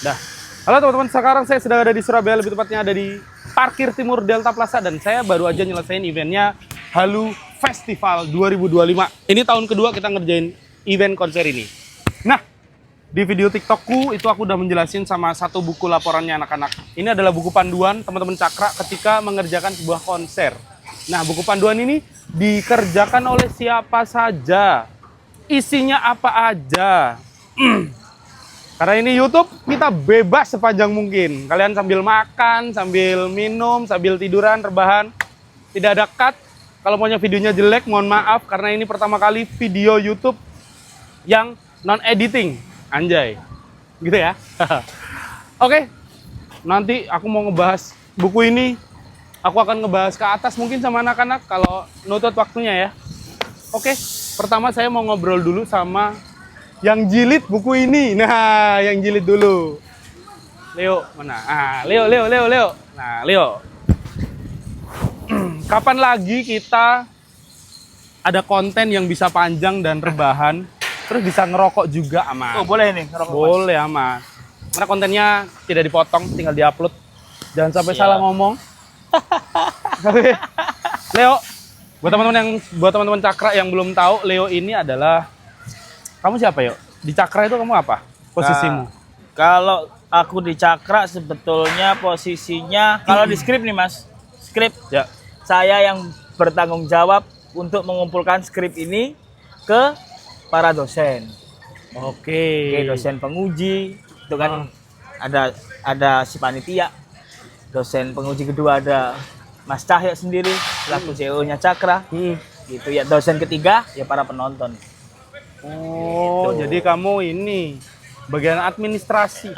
Dah. Halo teman-teman, sekarang saya sedang ada di Surabaya, lebih tepatnya ada di Parkir Timur Delta Plaza, dan saya baru aja nyelesain eventnya Halu Festival 2025. Ini tahun kedua kita ngerjain event konser ini. Nah, di video TikTokku itu aku udah menjelasin sama satu buku laporannya anak-anak. Ini adalah buku panduan teman-teman Cakra ketika mengerjakan sebuah konser. Nah, buku panduan ini dikerjakan oleh siapa saja, isinya apa aja. Karena ini YouTube, kita bebas sepanjang mungkin. Kalian sambil makan, sambil minum, sambil tiduran, rebahan. Tidak ada cut. Kalau maunya videonya jelek, mohon maaf. Karena ini pertama kali video YouTube yang non-editing. Anjay. Gitu ya. Oke. Nanti aku mau ngebahas buku ini. Aku akan ngebahas ke atas mungkin sama anak-anak kalau nutut waktunya ya. Oke. Pertama saya mau ngobrol dulu sama yang jilid buku ini. Nah, yang jilid dulu. Leo, mana? Ah, Leo. Nah, Leo. Kapan lagi kita ada konten yang bisa panjang dan rebahan, terus bisa ngerokok juga aman? Oh, boleh nih ngerokok. Boleh aman. Karena kontennya tidak dipotong, tinggal diupload. Jangan sampai salah ngomong. Oke. Leo, buat teman-teman Cakra yang belum tahu, Leo ini adalah, kamu siapa, yuk? Di Cakra itu kamu apa posisimu? Nah, kalau aku di Cakra sebetulnya posisinya, kalau di skrip nih Mas, skrip Ya. saya yang bertanggung jawab untuk mengumpulkan skrip ini ke para dosen. Oke. Oke, dosen penguji itu kan ada si panitia. Dosen penguji kedua ada Mas Cahyo sendiri selaku CEO-nya Cakra. Gitu ya. Dosen ketiga ya para penonton. Oh, Gitu. jadi kamu ini bagian administrasi.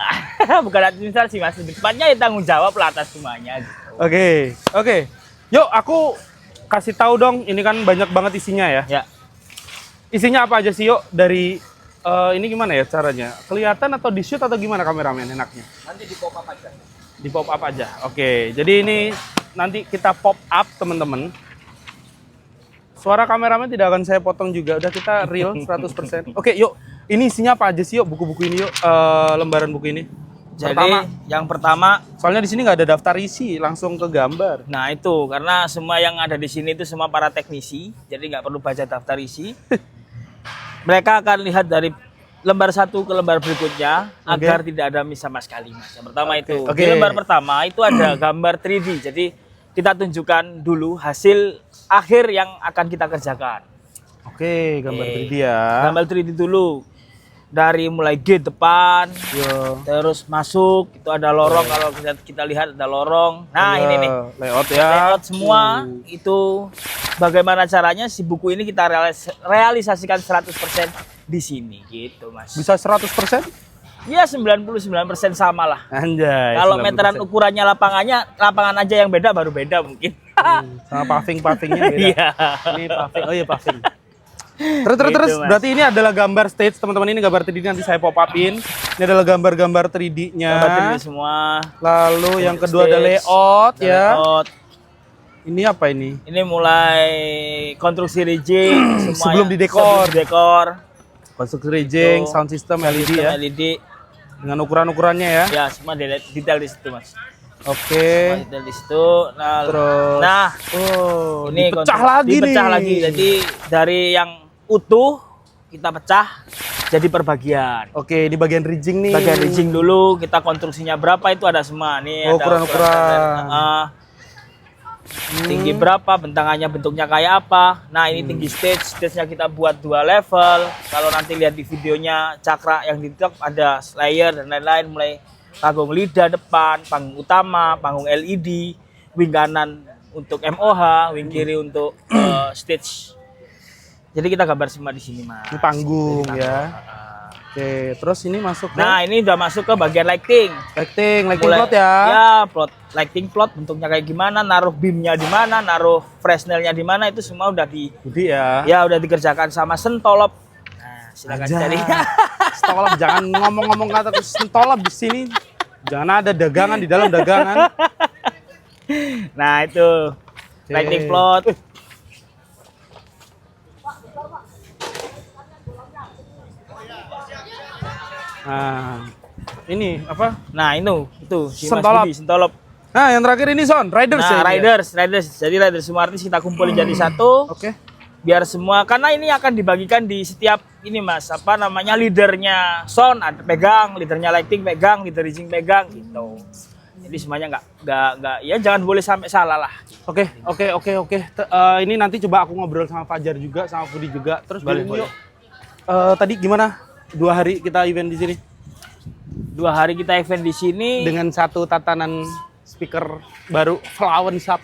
Bukan administrasi Mas, lebih tepatnya ya tanggung jawab lah atas semuanya gitu. Oke. Yuk, aku kasih tahu dong, ini kan banyak banget isinya ya. Ya. Isinya apa aja sih, yuk? Dari ini gimana ya caranya? Kelihatan atau di shoot atau gimana kameramen enaknya? Nanti di pop up aja. Di pop up aja. Oke. Jadi ini nanti kita pop up, teman-teman. Suara kameramen tidak akan saya potong juga. Udah, kita real 100%. Oke, yuk. Ini isinya apa aja sih, yuk? Buku-buku ini, yuk. Lembaran buku ini. Jadi yang pertama, Soalnya di sini nggak ada daftar isi, langsung ke gambar. nah itu karena semua yang ada di sini itu semua para teknisi, jadi nggak perlu baca daftar isi. Mereka akan lihat dari lembar satu ke lembar berikutnya agar tidak ada miss sama sekali, Mas. Yang pertama itu. Di lembar pertama itu ada gambar 3D. Jadi kita tunjukkan dulu hasil akhir yang akan kita kerjakan. Oke, gambar 3D ya. Gambar 3D dulu. Dari mulai gate depan, terus masuk, itu ada lorong, kalau kita lihat ada lorong. Nah, ini nih. Layout ya. Layout semua itu bagaimana caranya si buku ini kita realisasikan 100% di sini gitu, Mas. Bisa 100%? Ya 99% sama lah. Anjay. Kalau 90%. meteran ukurannya lapangan aja yang beda baru beda mungkin. Sama paving-pavingnya beda. Iya. Ini paving. Oh iya, paving. Terus, Gitu, Mas. berarti ini adalah gambar stage, teman-teman. Ini gambar 3D nanti saya pop upin. Ini adalah gambar-gambar 3D-nya. Gambar 3D semua. Lalu yang kedua ada Stage, layout ada ya. layout. Ini apa ini? Ini mulai konstruksi rigging semua Sebelum didekor. dekor. Konstruksi rigging, Tuh, sound system LED Sistem ya. LED. Dengan ukuran-ukurannya ya. Ya, semua detail di situ, Mas. Oke. Semua detail di situ. Nah, Terus. nah Oh, ini dipecah lagi nih. dipecah lagi. Jadi dari yang utuh kita pecah jadi perbagian. Oke, di bagian rigging nih. Bagian rigging dulu, kita konstruksinya berapa itu ada semua. Nih ada Ukuran-ukuran. tinggi berapa, bentangannya bentuknya kayak apa. Nah, ini tinggi stage-nya kita buat 2 level. Kalau nanti lihat di videonya Cakra yang di TikTok ada layer dan lain-lain, mulai panggung lidah depan, panggung utama, panggung LED, wing kanan untuk MOH, wing kiri untuk stage. Jadi kita gambar semua di sini, Mas. Ini panggung ya. Oke, terus ini masuk ke Nah, ini udah masuk ke bagian lighting. lighting Mulai- plot ya. Ya, plot lighting plot bentuknya kayak gimana, naruh beamnya di mana, naruh Fresnel-nya di mana, itu semua udah Jadi ya. ya udah dikerjakan sama sentolop. Nah, silakan Aja. cari. Stolop, jangan ngomong-ngomong kata stolop di sini. Jangan ada dagangan di dalam dagangan. Nah, itu lighting plot. Nah, ini apa? Nah, itu si Mas Sentolop. Budi, Sentolop. Nah, yang terakhir ini Son, Riders Nah, ya. Riders. Jadi Riders semua artis kita kumpulin jadi satu. Oke. Biar semua, karena ini akan dibagikan di setiap ini Mas, apa namanya, leadernya Son ada pegang, leadernya Lighting pegang, leader Rijing pegang gitu. Jadi semuanya nggak ya jangan boleh sampai salah lah. Oke. Ini nanti coba aku ngobrol sama Fajar juga, sama Budi juga. Terus Boleh, Budi, boleh. yuk. Tadi gimana? 2 hari kita event di sini 2 hari kita event di sini. dengan satu tatanan speaker baru Flowen Shop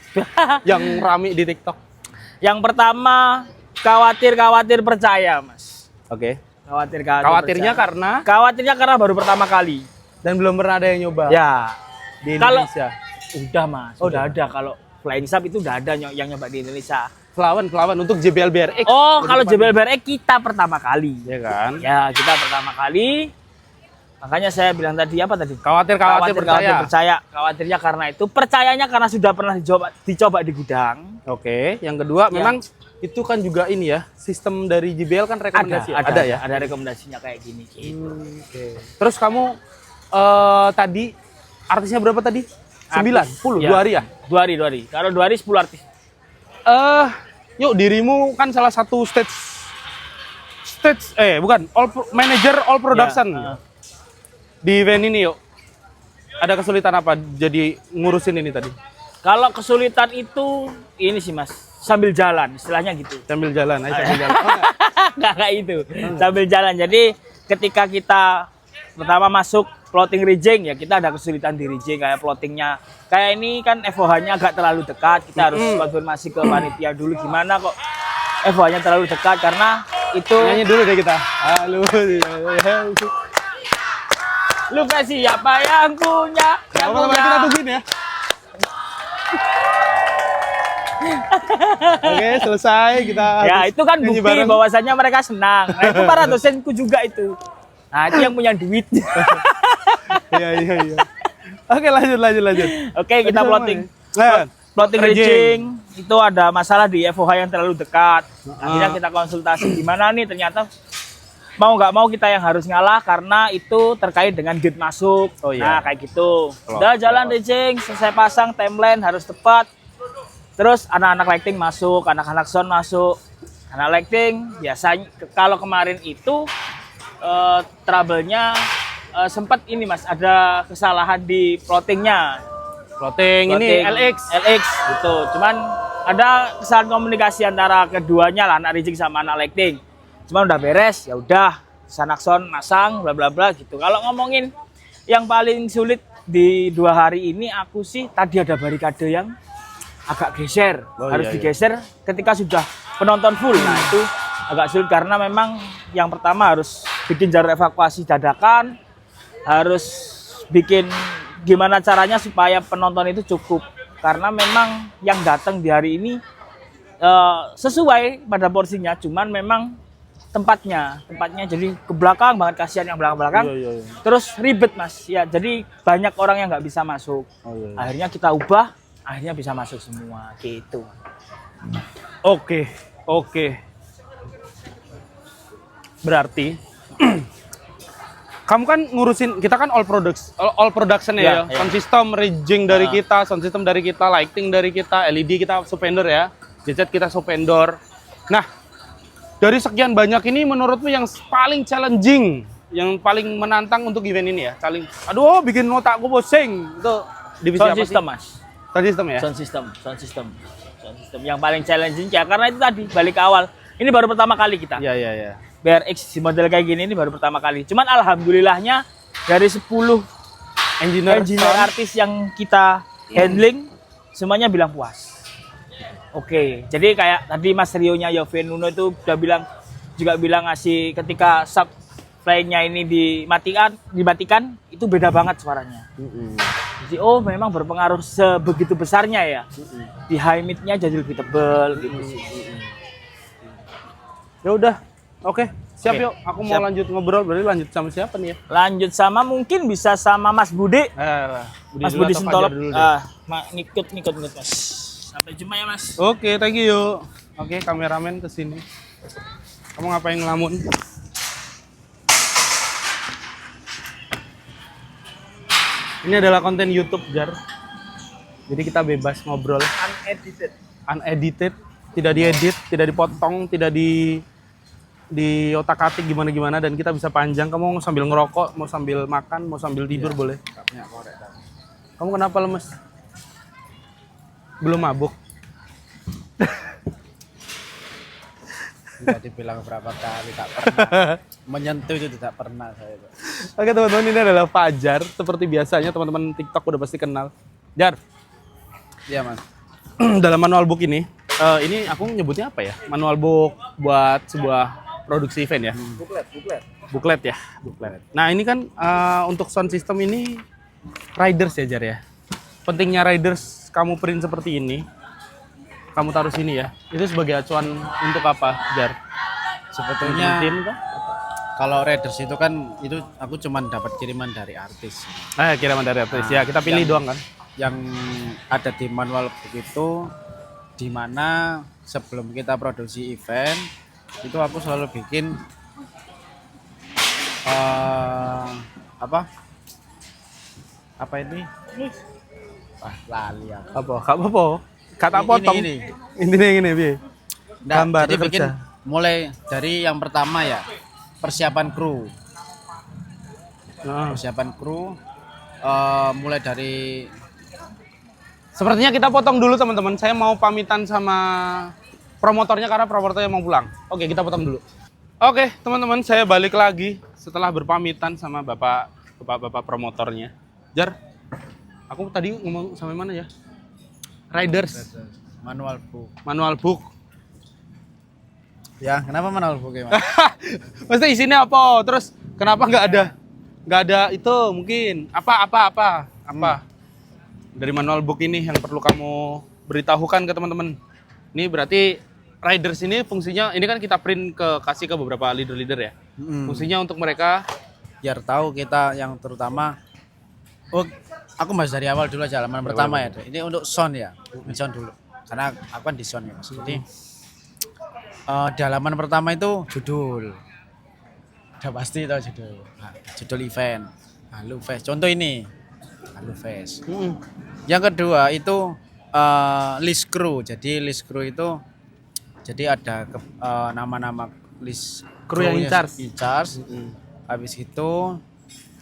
yang rame di TikTok. Yang pertama, khawatir percaya Mas. Oke. Khawatirnya Khawatirnya karena baru pertama kali. dan belum pernah ada yang nyoba Ya, di kalau- Indonesia. udah Mas, Oh, udah udah. ada. Kalau Flying Shop itu udah ada yang nyoba di Indonesia. Flowen untuk JBL BRX. Oh, Di kalau depan. JBL BRX kita pertama kali. Ya kan? Ya, kita pertama kali. Makanya saya bilang tadi apa tadi? Khawatir percaya. Khawatirnya karena itu, percayanya karena sudah pernah dicoba di gudang. Oke, yang kedua Ya. memang itu kan juga ini ya, sistem dari JBL kan rekomendasi. Ada ya? Ada rekomendasinya kayak gini. Gitu. Oke. Terus kamu tadi artisnya berapa tadi? 9, Artis, 10, ya. 2 hari ya? 2 hari. Kalau 2 hari 10 artis. Yuk dirimu kan salah satu manager all production Ya, di event ini yuk. Ada kesulitan apa jadi ngurusin ini tadi? Kalau kesulitan itu ini sih Mas, sambil jalan, istilahnya gitu. Sambil jalan, ayo sambil jalan. Nggak kayak itu, sambil jalan. Jadi ketika kita pertama masuk plotting rigging ya kita ada kesulitan di rigging kayak plottingnya. Kayak ini kan FOH-nya agak terlalu dekat, kita harus konfirmasi ke panitia dulu gimana kok FOH-nya terlalu dekat karena itu. Nyanyi dulu deh kita. Halo. Lu kasih siapa yang punya? Yang Apa namanya kita tungguin ya? Oke, selesai kita. Ya habis itu kan nyanyi bukti bareng. bahwasannya mereka senang. Nah itu para dosenku juga itu. Nah itu yang punya duit. Iya. Oke, lanjut. Oke kita Tadi plotting. sama ya? Nah, Plotting rigging. rigging itu ada masalah di FOH yang terlalu dekat. Akhirnya kita konsultasi gimana nih, ternyata mau nggak mau kita yang harus ngalah karena itu terkait dengan gate masuk. Oh, iya. Nah kayak gitu. Udah jalan rigging, selesai pasang timeline harus tepat. Terus anak-anak lighting masuk, anak-anak sound masuk. Anak lighting biasanya kalau kemarin itu trouble-nya sempat ini Mas, ada kesalahan di plottingnya. Plotting ini LX. gitu. Cuman ada kesalahan komunikasi antara keduanya lah, anak rigging sama anak lighting. Cuman udah beres, ya udah Sanakson masang bla bla bla gitu. Kalau ngomongin yang paling sulit di 2 hari ini aku sih tadi ada barikade yang agak geser, Oh, harus iya. digeser ketika sudah penonton full. Nah, itu agak sulit karena memang yang pertama harus bikin jalur evakuasi dadakan, harus bikin gimana caranya supaya penonton itu cukup karena memang yang datang di hari ini sesuai pada porsinya, cuman memang tempatnya jadi ke belakang banget, kasihan yang belakang Iya. terus ribet Mas ya, jadi banyak orang yang nggak bisa masuk. Oh, iya. Akhirnya kita ubah, akhirnya bisa masuk semua gitu. Oke. Berarti kamu kan ngurusin, kita kan all production ya, Iya. sound system, rigging dari kita, sound system dari kita, lighting dari kita, LED kita sub-vendor ya, JZ kita sub-vendor. Nah, dari sekian banyak ini menurutmu yang paling challenging, yang paling menantang untuk event ini ya? Aduh, bikin otakku pusing. Itu divisi Sound apa system sih? Mas. Sound system ya? Sound system yang paling challenging ya karena itu tadi balik ke awal. Ini baru pertama kali kita. Iya. BRX di model kayak gini ini baru pertama kali. Cuman alhamdulillahnya dari 10 engineer sound. artis yang kita handling semuanya bilang puas. Oke, jadi kayak tadi Mas Rio-nya Yoven Nuno itu juga bilang ngasih ketika sub flying-nya ini dimatikan itu beda banget suaranya. Jadi memang berpengaruh sebegitu besarnya ya. Di high mid-nya jadi lebih tebal gitu sih. Ya udah, oke. Siap Oke, yuk. Aku mau siap. lanjut ngobrol. Berarti lanjut sama siapa nih ya? Lanjut sama mungkin bisa sama Mas Budi. Mas Budi Sentolop. Ngikut Mas. Sampai jumpa ya Mas. Oke, thank you yuk. Oke, kameramen kesini. Kamu ngapain ngelamun? Ini adalah konten YouTube, Jar. Jadi kita bebas ngobrol. Unedited, tidak diedit, tidak dipotong, tidak di otak-atik gimana-gimana, dan kita bisa panjang. Kamu mau sambil ngerokok, mau sambil makan, mau sambil tidur boleh. Kamu kenapa lemes? Belum mabuk? Tidak dibilang berapa kali, tak pernah. Menyentuh itu tidak pernah saya. Oke teman-teman, ini adalah Fajar. Seperti biasanya teman-teman TikTok udah pasti kenal. Jar, Iya mas. dalam manual book ini aku nyebutnya apa ya? Manual book buat sebuah produksi event ya? Booklet ya, booklet. Nah ini kan untuk sound system ini riders ya, Jar ya. Pentingnya riders kamu print seperti ini, kamu taruh sini ya. Itu sebagai acuan untuk apa, Jar? Sebetulnya Tim kah? kalau Raiders itu kan itu aku cuman dapat kiriman dari artis. Kiriman dari artis ya. Kita pilih doang kan. Yang ada di manual book itu, di mana sebelum kita produksi event itu aku selalu bikin apa ini? Wah, lali aku. Apa? Kata potong. Ini. Intinya ini, Bi. Nah, Gambar jadi bikin kerja. mulai dari yang pertama ya, persiapan kru. Nah. Persiapan kru mulai dari Sepertinya kita potong dulu teman-teman. Saya mau pamitan sama promotornya karena promotornya mau pulang. Oke, kita potong dulu. Oke, teman-teman, saya balik lagi setelah berpamitan sama bapak promotornya. Jar, aku tadi ngomong sampai mana ya? Riders, manual book. manual book. Ya, kenapa manual book ya, Mas? Maksudnya isinya apa? Terus kenapa nggak ada itu mungkin apa? Dari manual book ini yang perlu kamu beritahukan ke teman-teman. Ini berarti riders ini fungsinya, ini kan kita print kasih ke beberapa leader-leader ya. Fungsinya untuk mereka Biar tahu kita yang terutama. Oh, aku bahas dari awal dulu aja, halaman pertama ya. Ini untuk sound ya, sound dulu. Karena aku kan di sound ya, Mas. Jadi di halaman pertama itu judul. Udah pasti tahu judul. Nah, judul event. Halo Fest. Contoh ini. Halo Fest. Yang kedua itu list crew. Jadi list crew itu jadi ada nama-nama list Crew yang in charge. Habis itu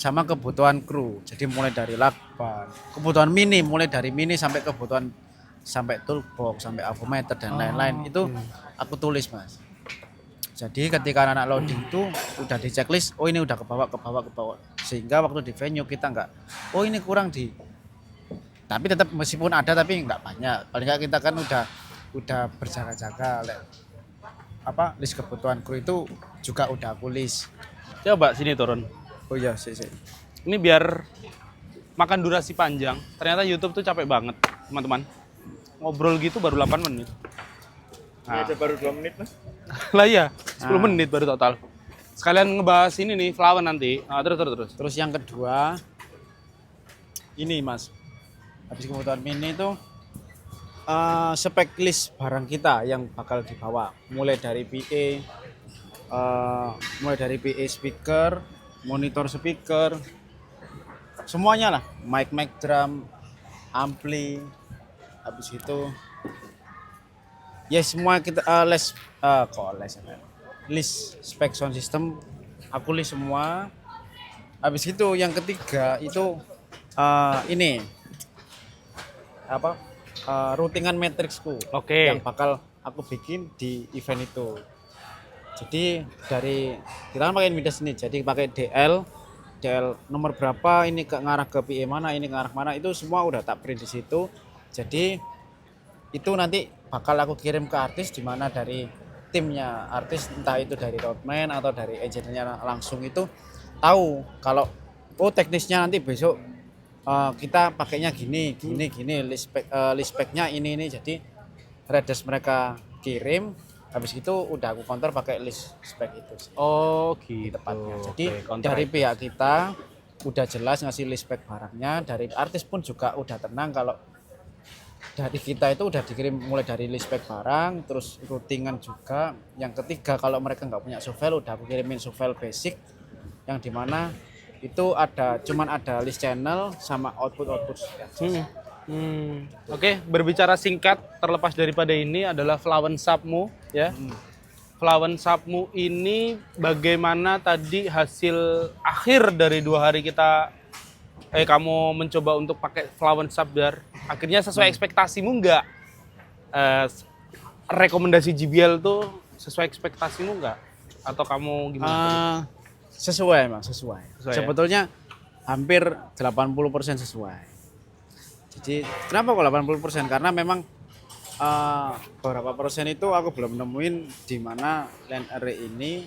sama kebutuhan kru. Jadi mulai dari lakban, kebutuhan mini, mulai dari mini sampai kebutuhan sampai toolbox, sampai avometer dan lain-lain. Itu aku tulis, Mas. Jadi ketika anak loading itu udah di checklist, oh ini udah ke bawah. Sehingga waktu di venue kita enggak, oh ini kurang di. Tapi tetap meskipun ada tapi enggak banyak. Paling enggak kita kan udah berjaga-jaga. List kebutuhan kru itu juga udah aku list. coba sini turun. Oh iya, sih. Ini biar makan durasi panjang. Ternyata YouTube tuh capek banget, teman-teman. Ngobrol gitu baru 8 menit. Nah. Ada baru 2 menit, Mas. Lah iya, 10 menit baru total. Sekalian ngebahas ini nih, Flawan nanti. Nah, terus. Terus yang kedua, ini Mas. Habis kebutuhan mini itu spek list barang kita yang bakal dibawa. Mulai dari PA speaker, monitor speaker, semuanya lah, mic drum, ampli, habis itu ya semua kita list spek sound system aku list semua. Habis itu yang ketiga itu ini routingan matriksku. Oke. Yang bakal aku bikin di event itu. Jadi kita kan pakai Midas ini, jadi pakai DL nomor berapa, ini ngarah ke PA mana, ini ngarah mana, itu semua udah tak print di situ. Jadi itu nanti bakal aku kirim ke artis, di mana dari timnya artis, entah itu dari roadman atau dari agennya langsung itu tahu kalau teknisnya nanti besok kita pakainya gini list speknya ini. Jadi riders mereka kirim. Habis itu udah aku counter pakai list spek itu sih. Oh gitu. Tepatnya. Jadi Oke, dari pihak kita udah jelas ngasih list spek barangnya, dari artis pun juga udah tenang kalau dari kita itu udah dikirim mulai dari list spek barang, terus routingan juga. Yang ketiga kalau mereka nggak punya sovel, udah aku kirimin sovel basic yang dimana itu cuman ada list channel sama output. Oke, berbicara singkat, terlepas daripada ini adalah Flawen Submu ya. Flawen Submu ini bagaimana tadi hasil akhir dari 2 hari kita kamu mencoba untuk pakai Flawen Sub biar akhirnya sesuai ekspektasimu nggak? Rekomendasi JBL tuh sesuai ekspektasimu nggak? Atau kamu gimana? Sesuai Mas, sesuai ya? Sebetulnya hampir 80% sesuai. Jadi kenapa kok 80%? Karena memang beberapa persen itu aku belum nemuin di mana Land Array ini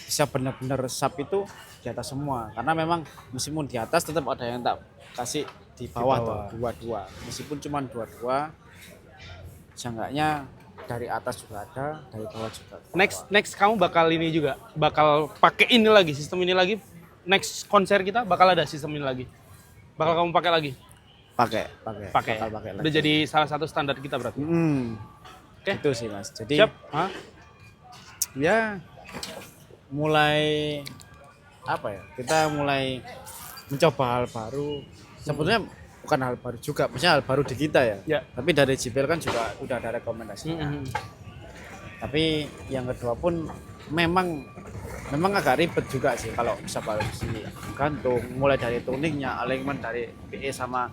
bisa benar-benar sub itu di atas semua. Karena memang meskipun di atas tetap ada yang tak kasih di bawah. Tuh, dua. Meskipun cuma dua, seenggaknya dari atas juga ada, dari bawah juga. Next kamu bakal ini juga, bakal pakai ini lagi, sistem ini lagi. Next konser kita bakal ada sistem ini lagi. Bakal kamu pakai lagi? Pakai. Bakal pakai. Udah jadi salah satu standar kita berarti. Oke. Itu sih Mas. Jadi siap. Ya mulai apa ya? Kita mulai mencoba hal baru. Sebetulnya bukan hal baru juga, maksudnya hal baru di kita ya. Tapi dari JBL kan juga udah ada rekomendasinya. Tapi yang kedua pun memang agak ribet juga sih kalau bisa produksi gantung, mulai dari tuningnya, alignment dari PE sama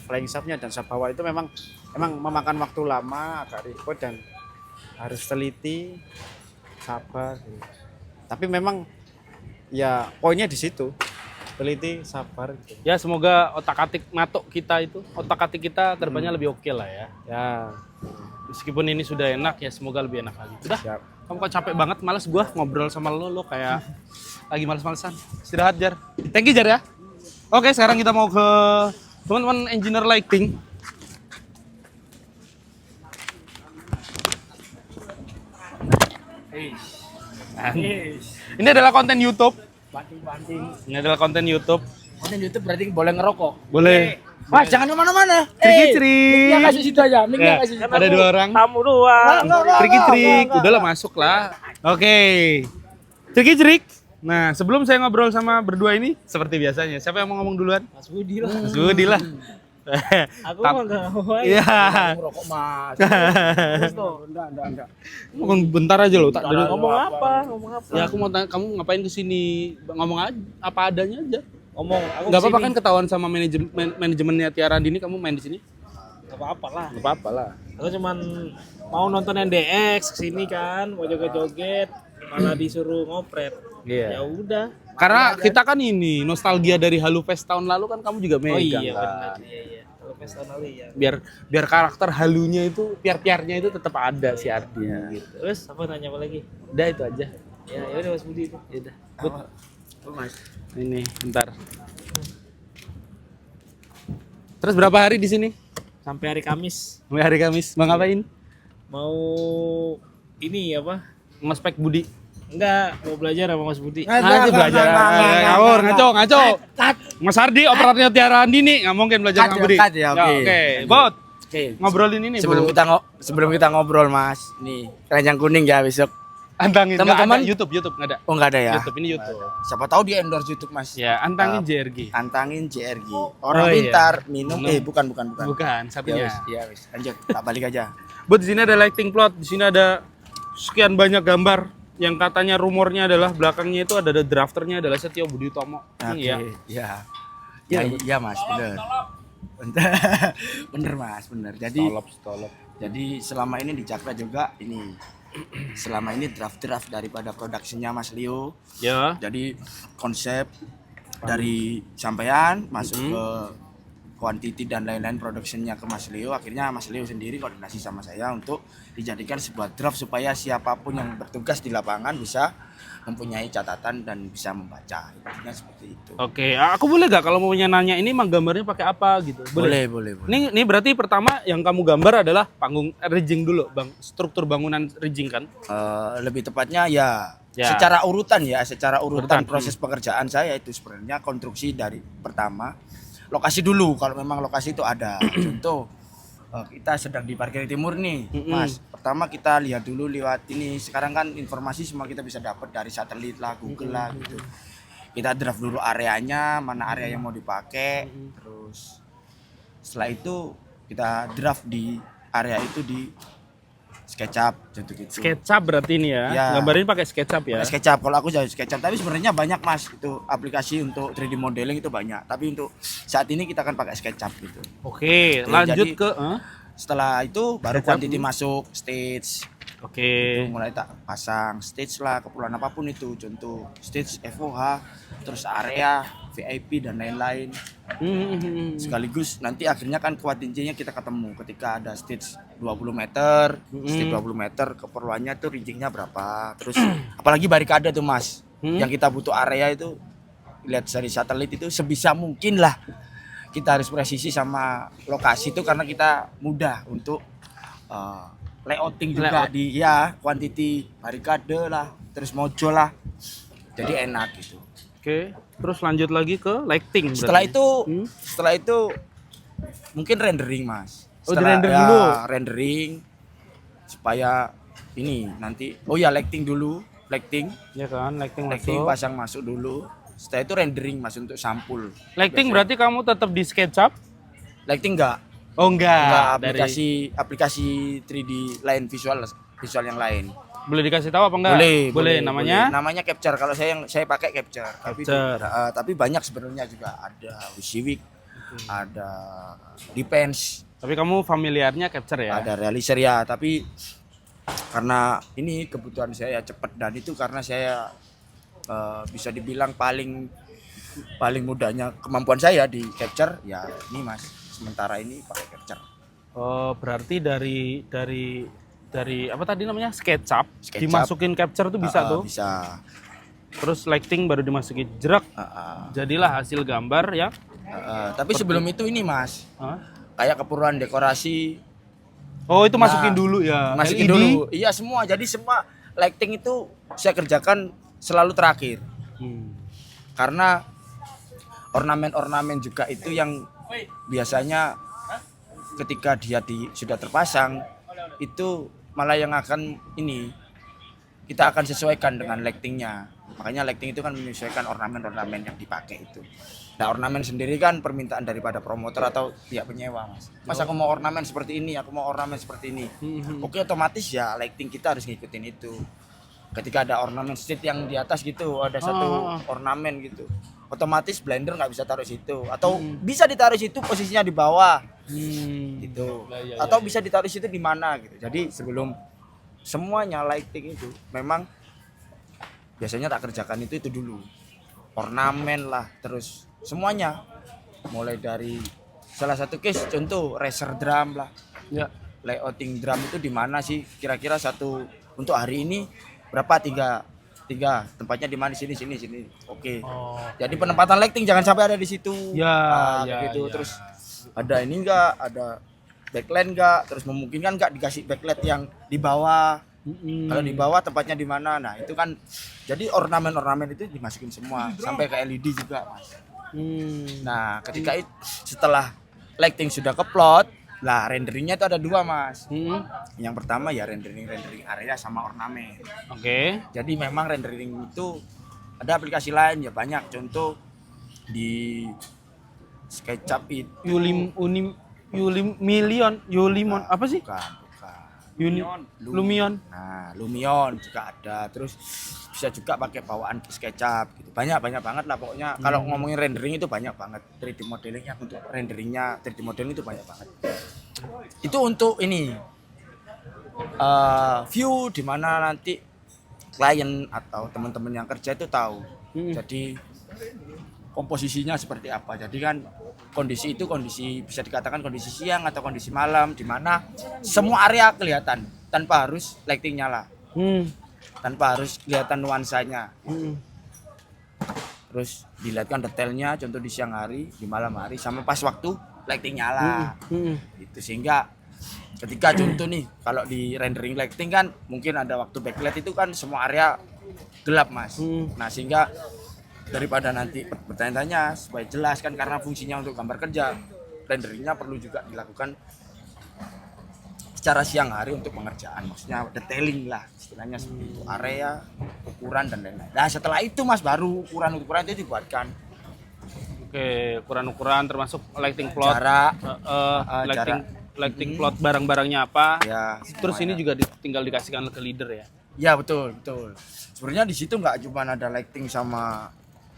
flying subnya dan sub bawah itu memang memakan waktu lama, agak ribet dan harus teliti, sabar. Tapi memang ya poinnya di situ, teliti, sabar. Gitu. Ya semoga otak-atik matok kita itu, otak-atik kita kedepannya lebih oke lah ya. Ya. Meskipun ini sudah enak ya semoga lebih enak lagi. Udah. Siap. Kamu kok capek banget, males gua ngobrol sama lo kayak lagi males-malesan. Istirahat Jar. Thank you Jar ya. Oke, sekarang kita mau ke teman-teman engineer lighting. Ini adalah konten YouTube. Banting. Ini adalah konten YouTube. Konten YouTube berarti boleh ngerokok. Boleh. Wah, jangan kemana-mana. Trik-trik. Mic-nya kasih situ aja. Mic-nya kasih situ. Ada 2 orang. Tamu doang. Trik-trik. Udahlah masuk lah. Oke. Trik-trik. Nah, sebelum saya ngobrol sama berdua ini, seperti biasanya, siapa yang mau ngomong duluan? Mas Budi lah. Mas Budi lah. Aku mah enggak mau. Iya. Ngerokok Mas. Terus tuh. Enggak. Ngomong bentar aja loh, tak dulu. Ngomong apa? Ya aku mau tanya, kamu ngapain kesini? Ngomong aja, apa adanya aja. Ngomong, aku Gak apa-apa kan ketahuan sama manajemennya Tiara Andini, kamu main di sini? Gak apa-apa lah. Gak apa-apa lah. Aku cuman mau nonton NDX kesini kan, mau joget-joget, malah disuruh ngopret. Iya. Ya udah. Karena kita kan ini nostalgia dari Halo Fest tahun lalu kan kamu juga megang. Oh iya kan? benar. Iya. Kalau Fest tahun lalu ya. Biar karakter halunya itu, piar-piarnya itu tetap ada si Ardi gitu. Terus apa nanya apa lagi? Udah itu aja. Ya udah Mas Budi itu. Ya udah. Mas. Ini bentar. Terus berapa hari di sini? Sampai hari Kamis. Sampai hari Kamis. Mau ngapain? Mau ini apa? Ngospek Budi. Enggak, mau belajar sama Mas Budi. Nanti belajar. Ngawur, ngaco. Mas Ardi, operatornya Tiara Andini, nggak mungkin belajar sama Budi. Oke. Bot. Ngobrolin ini. Sebelum kita ngobrol Mas, nih keranjang kuning ya besok. Antangin. Teman-teman YouTube nggak ada. Oh nggak ada ya? YouTube ini YouTube. Siapa tahu dia endorse YouTube Mas. Ya, antangin JRG. Antangin JRG. Orang Oh, iya. pintar minum. Bukan. Bukan, satunya. Ya wis. Lanjut. Tak balik aja. Bot, di sini ada lighting plot, di sini ada sekian banyak gambar yang katanya rumornya adalah belakangnya itu ada drafternya adalah Setio Budi Utomo. Iya. Ya Mas, bener. Bener Mas, bener. Jadi Stolop. Jadi selama ini di Cakra juga ini selama ini draft daripada produksinya Mas Leo. Ya. Jadi konsep dari sampean masuk ke quantity dan lain-lain produksinya ke Mas Leo, akhirnya Mas Leo sendiri koordinasi sama saya untuk dijadikan sebuah draft supaya siapapun yang bertugas di lapangan bisa mempunyai catatan dan bisa membaca. Intinya seperti itu. Oke, aku boleh gak kalau mau nanya ini emang gambarnya pakai apa gitu? Boleh. Ini berarti pertama yang kamu gambar adalah panggung rigging dulu, Bang. Struktur bangunan rigging kan? Lebih tepatnya ya. Secara urutan proses pekerjaan saya itu sebenarnya konstruksi dari pertama lokasi dulu, kalau memang lokasi itu ada. Contoh kita sedang di parkir timur nih Mas, pertama kita lihat dulu lewat ini, sekarang kan informasi semua kita bisa dapat dari satelit lah, Google lah gitu. kita draft dulu areanya, mana area yang mau dipakai, terus setelah itu kita draft di area itu di SketchUp gitu. SketchUp berarti ini ya. Ya. Gambarin pakai SketchUp ya. Pakai SketchUp, kalau aku jadi SketchUp, tapi sebenarnya banyak Mas itu aplikasi untuk 3D modeling itu banyak. Tapi untuk saat ini kita akan pakai SketchUp gitu. Oke, Oke, lanjut jadi- ke Setelah itu baru SketchUp. quantity masuk stage. Oke. Itu mulai tak pasang stage lah, keperluan apapun itu, contoh stage FOH, terus area VIP dan lain-lain. Sekaligus nanti akhirnya kan kuantitasnya kita ketemu ketika ada stage 20 meter, stage 20 meter keperluannya tuh riggingnya berapa. Terus apalagi barikade tuh Mas, yang kita butuh area itu lihat dari satelit itu sebisa mungkin lah kita harus presisi sama lokasi itu karena kita mudah untuk layouting juga Layout. di ya quantity barikade lah, terus mojo lah. Jadi enak gitu. Oke, terus lanjut lagi ke lighting. Setelah berarti. itu setelah itu mungkin rendering Mas. Oh, Setelah di-render dulu. rendering supaya ini nanti lighting dulu, lighting ya kan, lighting lighting masuk. pasang masuk dulu. Setelah itu rendering Mas untuk sampul. Lighting berarti kamu tetap di SketchUp? Lighting enggak Oh enggak, aplikasi 3D lain visual yang lain. Boleh dikasih tahu apa enggak? Boleh. Namanya? Namanya Capture. Kalau saya pakai Capture. Capture. Tapi banyak sebenarnya juga ada Civic, ada Depends, Tapi kamu familiarnya Capture ya? ada Realizer ya. Tapi karena ini kebutuhan saya cepat dan itu karena saya bisa dibilang paling mudahnya kemampuan saya di Capture ya ini Mas. Sementara ini pakai Capture. Oh, berarti dari apa tadi namanya? SketchUp. SketchUp. Dimasukin Capture tuh bisa tuh. Bisa. Terus lighting baru dimasukin jerak. Jadilah hasil gambar ya. Tapi sebelum itu ini Mas, Hah? kayak keperluan dekorasi Oh, itu masukin dulu ya. masukin LED? dulu. Iya semua. Jadi semua lighting itu saya kerjakan selalu terakhir. Karena ornamen-ornamen juga itu yang biasanya ketika dia sudah terpasang itu malah yang akan ini kita akan sesuaikan dengan lightingnya. Makanya lighting itu kan menyesuaikan ornamen-ornamen yang dipakai itu. Nah ornamen sendiri kan permintaan daripada promotor atau pihak penyewa Mas. Mas aku mau ornamen seperti ini, aku mau ornamen seperti ini. Oke otomatis ya lighting kita harus ngikutin itu. Ketika ada ornamen street yang di atas gitu, ada satu ornamen gitu, otomatis blender nggak bisa taruh situ. Atau bisa ditaruh situ posisinya di bawah gitu. Atau bisa ditaruh situ di mana gitu. Jadi sebelum semuanya lighting itu memang biasanya tak kerjakan itu dulu. Ornamen lah, terus semuanya. Mulai dari salah satu case contoh racer drum lah. Ya. Layouting drum itu di mana sih? Kira-kira satu untuk hari ini berapa? Tiga tempatnya di mana? Sini. Oke. Jadi penempatan lighting jangan sampai ada di situ. Gitu. Terus ada ini enggak? Ada backlight enggak? Terus memungkinkan enggak dikasih backlight yang di bawah? Kalau di bawah tempatnya di mana? Nah itu kan jadi ornamen-ornamen itu dimasukin semua sampai ke LED juga Mas. Nah ketika setelah lighting sudah keplot, lah renderingnya itu ada dua Mas. Yang pertama ya rendering area sama ornamen. Oke. Jadi memang rendering itu ada aplikasi lain ya banyak. Contoh di SketchUp itu Yulimon apa sih? Bukan. Lumion. Nah, Lumion juga ada. Terus bisa juga pakai bawaan SketchUp gitu. Banyak banget lah pokoknya. Kalau ngomongin rendering itu banyak banget. 3D modelingnya untuk renderingnya 3D modeling itu banyak banget. Itu untuk ini view di mana nanti klien atau teman-teman yang kerja itu tahu. Jadi komposisinya seperti apa. Jadi kan kondisi itu bisa dikatakan kondisi siang atau kondisi malam di mana semua area kelihatan tanpa harus lighting nyala. Tanpa harus kelihatan nuansanya. Terus dilihatkan detailnya contoh di siang hari, di malam hari sama pas waktu lighting nyala. Itu sehingga ketika contoh nih kalau di rendering lighting kan mungkin ada waktu backlight itu kan semua area gelap Mas. Nah sehingga daripada nanti bertanya-tanya supaya jelas kan karena fungsinya untuk gambar kerja renderingnya perlu juga dilakukan secara siang hari untuk pengerjaan, maksudnya detailing lah istilahnya seperti itu, area, ukuran dan lain-lain. Nah setelah itu Mas baru ukuran itu dibuatkan. Oke, ukuran-ukuran termasuk lighting plot, Jarak, lighting plot barang-barangnya apa. ya. Terus ini semuanya. juga tinggal dikasihkan ke leader ya. Ya betul betul. Sebenarnya di situ nggak cuma ada lighting sama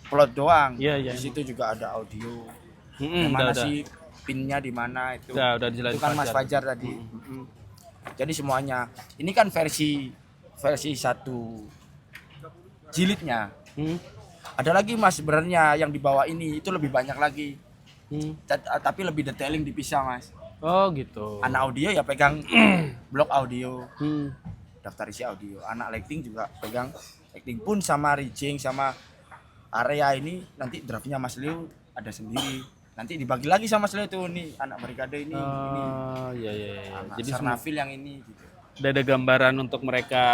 plot doang. Iya, iya. Di situ juga ada audio. Mm-mm, Mana udah. sih pinnya di mana itu? Udah dijelasin Itu kan Mas Fajar tadi. Jadi semuanya. Ini kan versi satu jilidnya. Hmm. Ada lagi Mas sebenarnya yang di bawah ini itu lebih banyak lagi. Hmm. Tapi lebih detailing dipisah Mas. Oh gitu. Anak audio ya pegang blok audio, Hmm. daftar isi audio. Anak lighting juga pegang lighting pun sama rigging sama area ini nanti draftnya Mas Leo ada sendiri. Nanti dibagi lagi sama Mas Leo tuh nih anak brigade ini. Oh iya iya. Iya. Anak Jadi semua Sarnafil yang ini gitu. udah ada gambaran untuk mereka,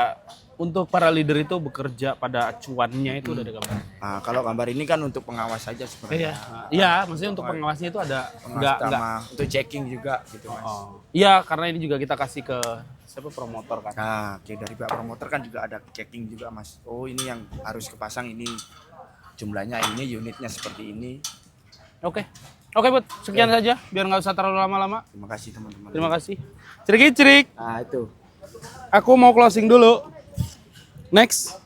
untuk para leader itu bekerja pada acuannya itu udah ada gambaran. Nah, kalau gambar ini kan untuk pengawas saja sebenarnya. Iya, maksudnya untuk pengawasnya itu ada Pengawas enggak. sama untuk checking juga gitu Mas. Oh. Iya, karena ini juga kita kasih ke siapa promotor kan. Nah, oke, dari pihak promotor kan juga ada checking juga Mas. Oh ini yang harus kepasang ini jumlahnya ini, unitnya seperti ini. Oke. Oke, Bud. Sekian saja biar nggak usah terlalu lama-lama. Terima kasih teman-teman. Terima kasih. Cerik-cerik. Nah itu. Aku mau closing dulu. Next.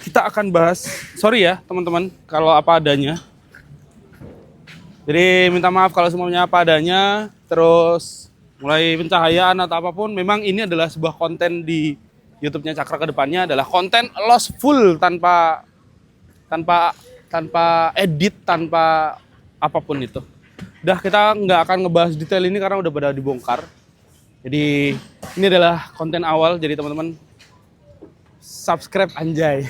Kita akan bahas, sorry ya teman-teman, kalau apa adanya. Jadi minta maaf kalau semuanya apa adanya. Terus mulai pencahayaan atau apapun, memang ini adalah sebuah konten di YouTube-nya Cakra ke depannya adalah konten lost full tanpa edit, tanpa apapun itu. Udah kita nggak akan ngebahas detail ini karena udah pada dibongkar. Jadi ini adalah konten awal, jadi teman-teman subscribe anjay.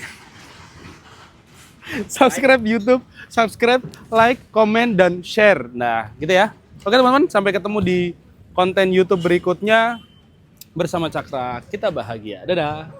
Subscribe YouTube, subscribe, like, komen, dan share. Nah gitu ya. Oke teman-teman, sampai ketemu di konten YouTube berikutnya bersama Cakra. Kita bahagia. Dadah.